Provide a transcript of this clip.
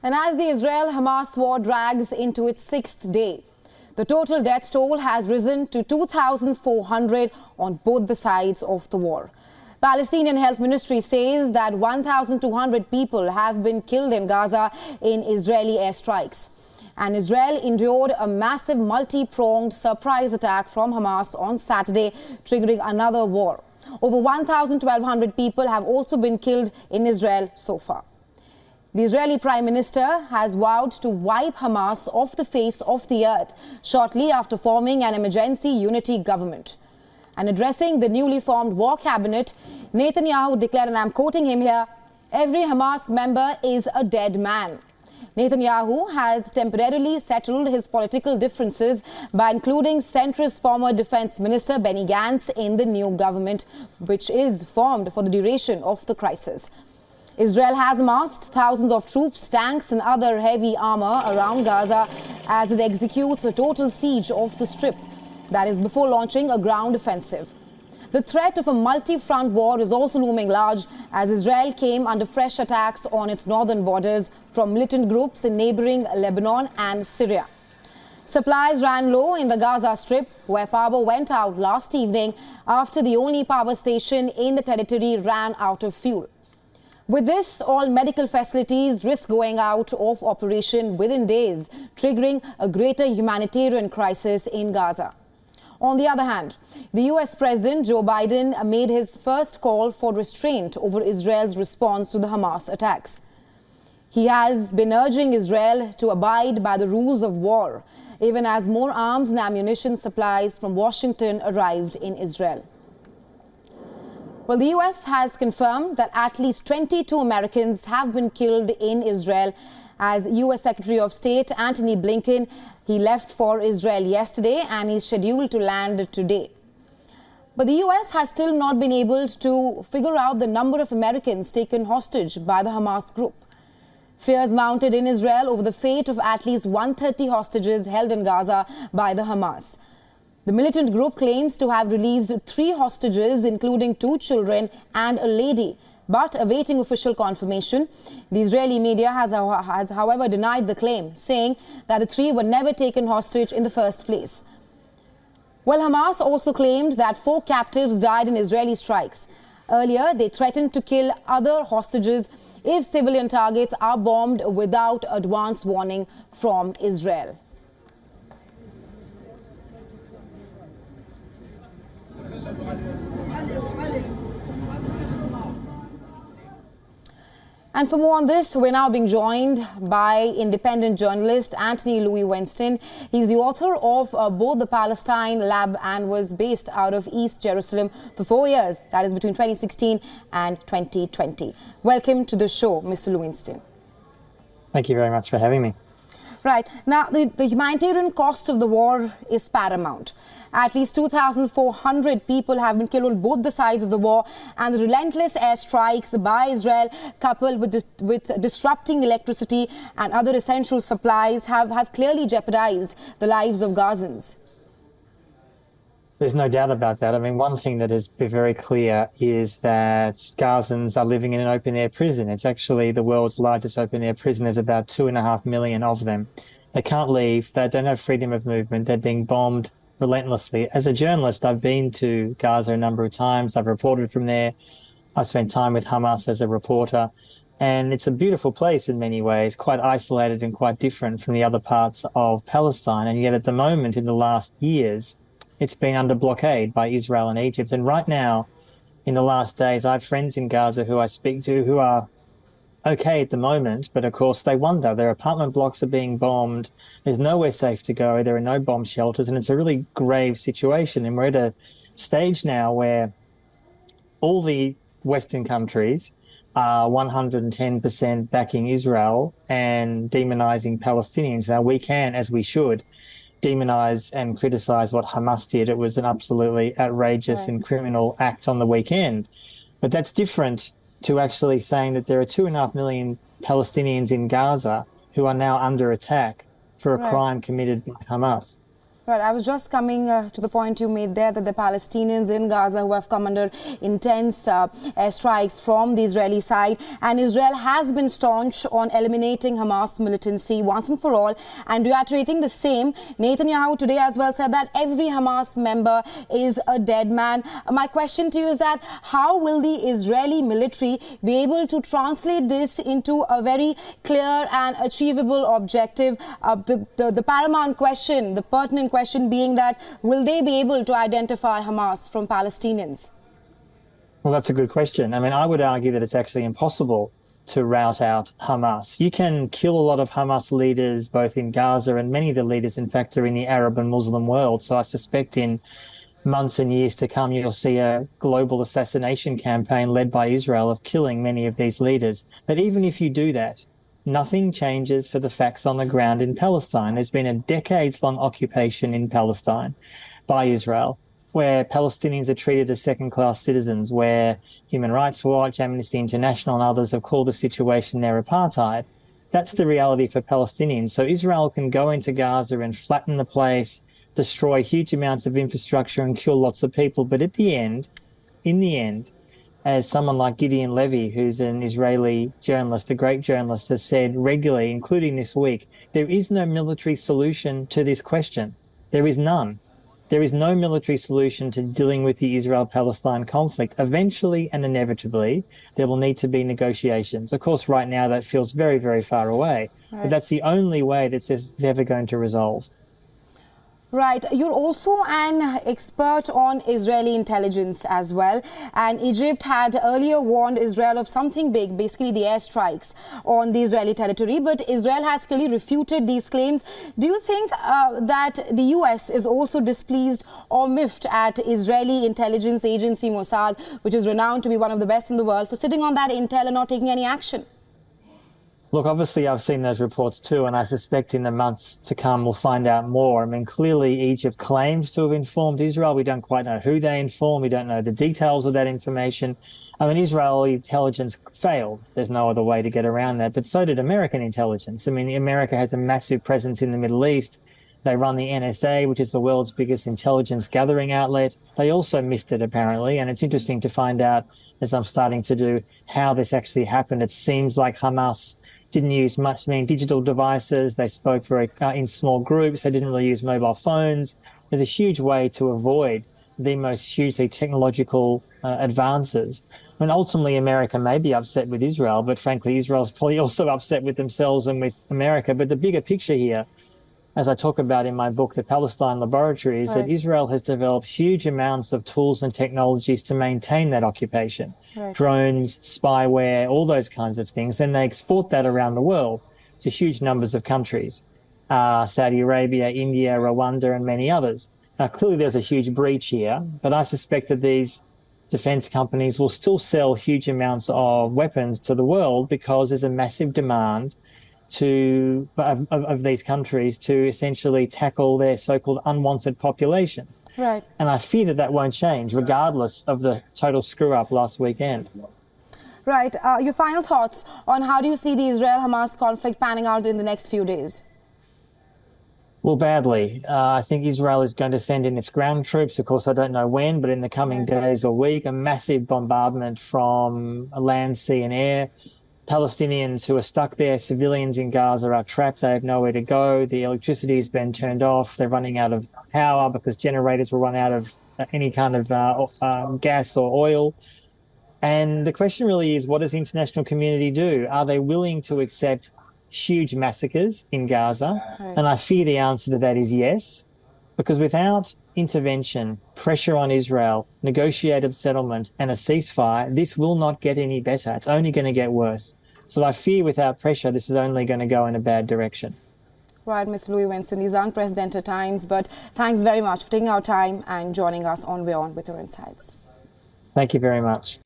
And as the Israel-Hamas war drags into its sixth day, the total death toll has risen to 2,400 on both the sides of the war. Palestinian Health Ministry says that 1,200 people have been killed in Gaza in Israeli airstrikes. And Israel endured a massive multi-pronged surprise attack from Hamas on Saturday, triggering another war. Over 1,200 people have also been killed in Israel so far. The Israeli Prime Minister has vowed to wipe Hamas off the face of the earth shortly after forming an emergency unity government. And addressing the newly formed war cabinet, Netanyahu declared, and I'm quoting him here, "Every Hamas member is a dead man." Netanyahu has temporarily settled his political differences by including centrist former Defense Minister Benny Gantz in the new government, which is formed for the duration of the crisis. Israel has amassed thousands of troops, tanks and other heavy armor around Gaza as it executes a total siege of the Strip. That is before launching a ground offensive. The threat of a multi-front war is also looming large as Israel came under fresh attacks on its northern borders from militant groups in neighboring Lebanon and Syria. Supplies ran low in the Gaza Strip, where power went out last evening after the only power station in the territory ran out of fuel. With this, all medical facilities risk going out of operation within days, triggering a greater humanitarian crisis in Gaza. On the other hand, the US President Joe Biden made his first call for restraint over Israel's response to the Hamas attacks. He has been urging Israel to abide by the rules of war, even as more arms and ammunition supplies from Washington arrived in Israel. Well, the US has confirmed that at least 22 Americans have been killed in Israel as US Secretary of State Antony Blinken, he left for Israel yesterday and is scheduled to land today. But the US has still not been able to figure out the number of Americans taken hostage by the Hamas group. Fears mounted in Israel over the fate of at least 130 hostages held in Gaza by the Hamas. The militant group claims to have released 3 hostages, including 2 children and a lady. But awaiting official confirmation, the Israeli media has however denied the claim, saying that the 3 were never taken hostage in the first place. Well, Hamas also claimed that 4 captives died in Israeli strikes. Earlier, they threatened to kill other hostages if civilian targets are bombed without advance warning from Israel. And for more on this, we're now being joined by independent journalist Anthony Louis Winston. He's the author of both the Palestine Lab and was based out of East Jerusalem for 4 years. That is between 2016 and 2020. Welcome to the show, Mr. Winston. Thank you very much for having me. Right. Now, the humanitarian cost of the war is paramount. At least 2,400 people have been killed on both the sides of the war, and the relentless airstrikes by Israel, coupled with disrupting electricity and other essential supplies, have clearly jeopardized the lives of Gazans. There's no doubt about that. I mean, one thing that has been very clear is that Gazans are living in an open-air prison. It's actually the world's largest open-air prison. There's about 2.5 million of them. They can't leave. They don't have freedom of movement. They're being bombed relentlessly. As a journalist, I've been to Gaza a number of times. I've reported from there. I've spent time with Hamas as a reporter. And it's a beautiful place in many ways, quite isolated and quite different from the other parts of Palestine. And yet at the moment, in the last years, it's been under blockade by Israel and Egypt. And right now, in the last days, I have friends in Gaza who I speak to who are okay at the moment, but of course they wonder. Their apartment blocks are being bombed. There's nowhere safe to go. There are no bomb shelters, and it's a really grave situation. And we're at a stage now where all the Western countries are 110% backing Israel and demonizing Palestinians. Now, we can, as we should, demonize and criticize what Hamas did. It was an absolutely outrageous and criminal act on the weekend. But that's different to actually saying that there are 2.5 million Palestinians in Gaza who are now under attack for a crime committed by Hamas. Right, I was just coming to the point you made there that the Palestinians in Gaza who have come under intense airstrikes from the Israeli side, and Israel has been staunch on eliminating Hamas militancy once and for all, and reiterating the same. Netanyahu today as well said that every Hamas member is a dead man. My question to you is that how will the Israeli military be able to translate this into a very clear and achievable objective? The paramount question, the pertinent question being that will they be able to identify Hamas from Palestinians? Well, that's a good question. I mean, I would argue that it's actually impossible to rout out Hamas. You can kill a lot of Hamas leaders, both in Gaza, and many of the leaders, in fact, are in the Arab and Muslim world. So I suspect in months and years to come, you'll see a global assassination campaign led by Israel of killing many of these leaders. But even if you do that, nothing changes for the facts on the ground in Palestine. There's been a decades-long occupation in Palestine by Israel, where Palestinians are treated as second-class citizens, where Human Rights Watch, Amnesty International and others have called the situation their apartheid. That's the reality for Palestinians. So Israel can go into Gaza and flatten the place, destroy huge amounts of infrastructure and kill lots of people. But at the end, in the end, as someone like Gideon Levy, who's an Israeli journalist, a great journalist, has said regularly, including this week, there is no military solution to this question. There is none. There is no military solution to dealing with the Israel-Palestine conflict. Eventually and inevitably, there will need to be negotiations. Of course, right now that feels very, very far away, right, but that's the only way that it's ever going to resolve. Right. You're also an expert on Israeli intelligence as well. And Egypt had earlier warned Israel of something big, basically the airstrikes on the Israeli territory. But Israel has clearly refuted these claims. Do you think that the US is also displeased or miffed at Israeli intelligence agency Mossad, which is renowned to be one of the best in the world, for sitting on that intel and not taking any action? Look, obviously, I've seen those reports too, and I suspect in the months to come we'll find out more. I mean, clearly Egypt claims to have informed Israel. We don't quite know who they informed. We don't know the details of that information. I mean, Israeli intelligence failed. There's no other way to get around that. But so did American intelligence. I mean, America has a massive presence in the Middle East. They run the NSA, which is the world's biggest intelligence gathering outlet. They also missed it, apparently. And it's interesting to find out, as I'm starting to do, how this actually happened. It seems like Hamas didn't use much, digital devices. They spoke very in small groups. They didn't really use mobile phones. There's a huge way to avoid the most hugely technological advances. I mean, ultimately, America may be upset with Israel, but frankly, Israel's probably also upset with themselves and with America. But the bigger picture here, as I talk about in my book, The Palestine Laboratory, is that Israel has developed huge amounts of tools and technologies to maintain that occupation. Right. Drones, spyware, all those kinds of things. Then they export that around the world to huge numbers of countries, Saudi Arabia, India, Rwanda, and many others. Now, clearly there's a huge breach here, but I suspect that these defense companies will still sell huge amounts of weapons to the world because there's a massive demand of these countries to essentially tackle their so-called unwanted populations. Right. And I fear that that won't change, regardless of the total screw-up last weekend. Right. Your final thoughts on how do you see the Israel-Hamas conflict panning out in the next few days? Well, badly. I think Israel is going to send in its ground troops. Of course, I don't know when, but in the coming days or week, a massive bombardment from land, sea and air. Palestinians who are stuck there, civilians in Gaza are trapped. They have nowhere to go. The electricity has been turned off. They're running out of power because generators will run out of any kind of gas or oil. And the question really is, what does the international community do? Are they willing to accept huge massacres in Gaza? Right. And I fear the answer to that is yes, because without intervention, pressure on Israel, negotiated settlement and a ceasefire, this will not get any better. It's only going to get worse. So I fear without pressure, this is only going to go in a bad direction. Right, Mr. Louis Winston, these are unprecedented times, but thanks very much for taking our time and joining us on WION with your insights. Thank you very much.